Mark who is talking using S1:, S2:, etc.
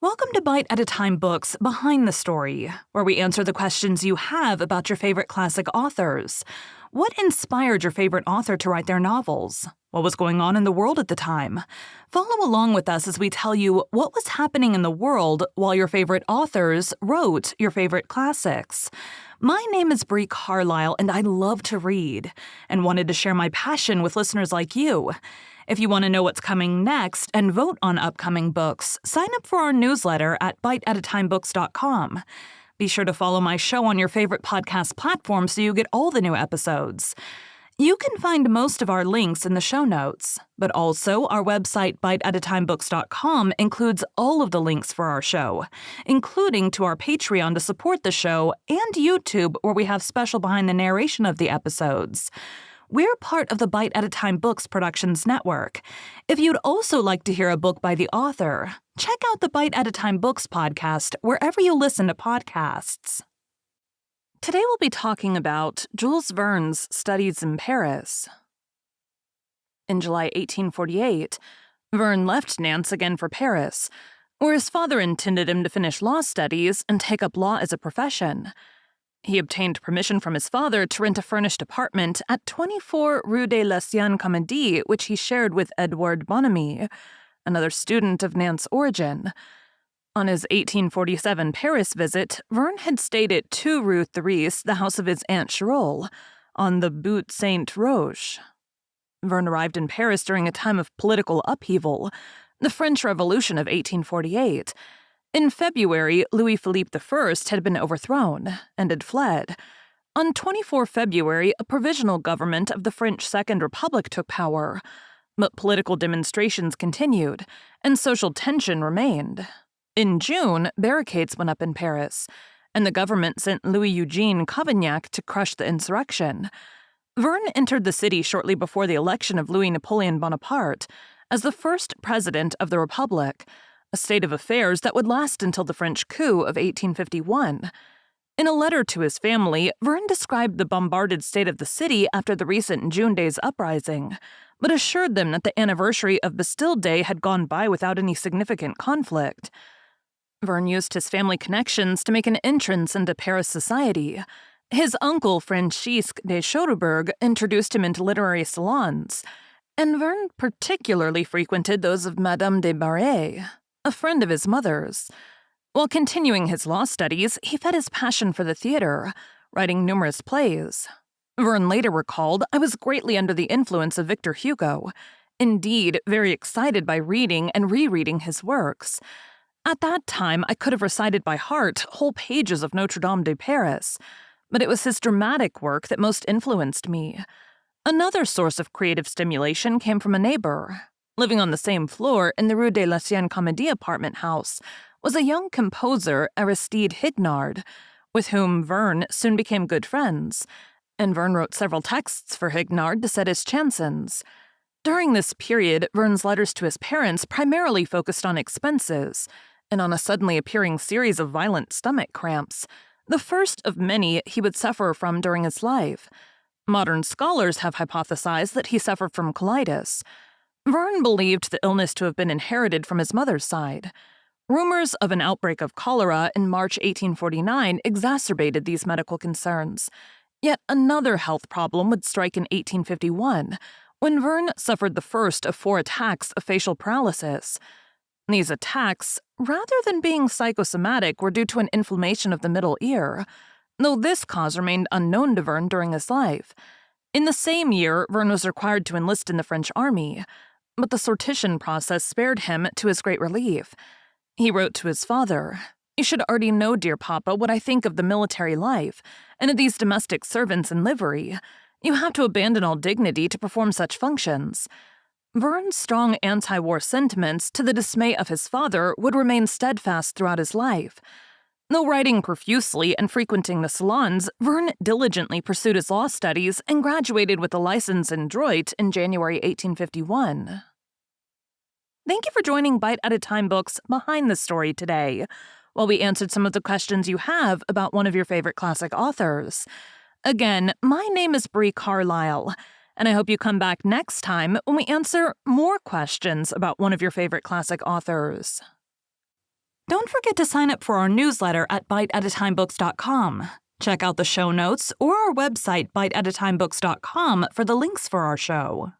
S1: Welcome to Bite at a Time Books Behind the Story, where we answer the questions you have about your favorite classic authors. What inspired your favorite author to write their novels? What was going on in the world at the time? Follow along with us as we tell you what was happening in the world while your favorite authors wrote your favorite classics. My name is Bree Carlile, and I love to read, and wanted to share my passion with listeners like you. If you want to know what's coming next and vote on upcoming books, sign up for our newsletter at biteatatimebooks.com. Be sure to follow my show on your favorite podcast platform so you get all the new episodes. You can find most of our links in the show notes, but also our website biteatatimebooks.com includes all of the links for our show, including to our Patreon to support the show and YouTube where we have special behind the narration of the episodes. We're part of the Bite at a Time Books Productions Network. If you'd also like to hear a book by the author, check out the Bite at a Time Books podcast wherever you listen to podcasts. Today we'll be talking about Jules Verne's studies in Paris. In July 1848, Verne left Nantes again for Paris, where his father intended him to finish law studies and take up law as a profession. He obtained permission from his father to rent a furnished apartment at 24 Rue de l'Ancienne Comédie, which he shared with Edouard Bonamy, another student of Nantes' origin. On his 1847 Paris visit, Verne had stayed at 2 Rue Thérèse, the house of his Aunt Charolles, on the Butte Saint-Roch. Verne arrived in Paris during a time of political upheaval, the French Revolution of 1848. In February, Louis-Philippe I had been overthrown and had fled. On 24 February, a provisional government of the French Second Republic took power, but political demonstrations continued, and social tension remained. In June, barricades went up in Paris, and the government sent Louis-Eugène Cavaignac to crush the insurrection. Verne entered the city shortly before the election of Louis-Napoleon Bonaparte as the first president of the Republic, a state of affairs that would last until the French coup of 1851. In a letter to his family, Verne described the bombarded state of the city after the recent June Days uprising, but assured them that the anniversary of Bastille Day had gone by without any significant conflict. Verne used his family connections to make an entrance into Paris society. His uncle, Francisque de Chaudeberg, introduced him into literary salons, and Verne particularly frequented those of Madame de Barret, a friend of his mother's. While continuing his law studies, he fed his passion for the theater, writing numerous plays. Verne later recalled, "I was greatly under the influence of Victor Hugo, indeed very excited by reading and rereading his works. At that time, I could have recited by heart whole pages of Notre Dame de Paris, but it was his dramatic work that most influenced me." Another source of creative stimulation came from a neighbor. Living on the same floor in the Rue de l'Ancienne Comédie apartment house was a young composer, Aristide Hignard, with whom Verne soon became good friends, and Verne wrote several texts for Hignard to set his chansons. During this period, Verne's letters to his parents primarily focused on expenses and on a suddenly appearing series of violent stomach cramps, the first of many he would suffer from during his life. Modern scholars have hypothesized that he suffered from colitis. Verne believed the illness to have been inherited from his mother's side. Rumors of an outbreak of cholera in March 1849 exacerbated these medical concerns. Yet another health problem would strike in 1851, when Verne suffered the first of 4 attacks of facial paralysis. These attacks, rather than being psychosomatic, were due to an inflammation of the middle ear, though this cause remained unknown to Verne during his life. In the same year, Verne was required to enlist in the French army, but the sortition process spared him, to his great relief. He wrote to his father, "You should already know, dear Papa, what I think of the military life, and of these domestic servants in livery. You have to abandon all dignity to perform such functions." Verne's strong anti-war sentiments, to the dismay of his father, would remain steadfast throughout his life. Though writing profusely and frequenting the salons, Verne diligently pursued his law studies and graduated with a license in droit in January 1851. Thank you for joining Bite at a Time Books Behind the Story today, while we answered some of the questions you have about one of your favorite classic authors. Again, my name is Bree Carlile, and I hope you come back next time when we answer more questions about one of your favorite classic authors. Don't forget to sign up for our newsletter at biteatatimebooks.com. Check out the show notes or our website, biteatatimebooks.com, for the links for our show.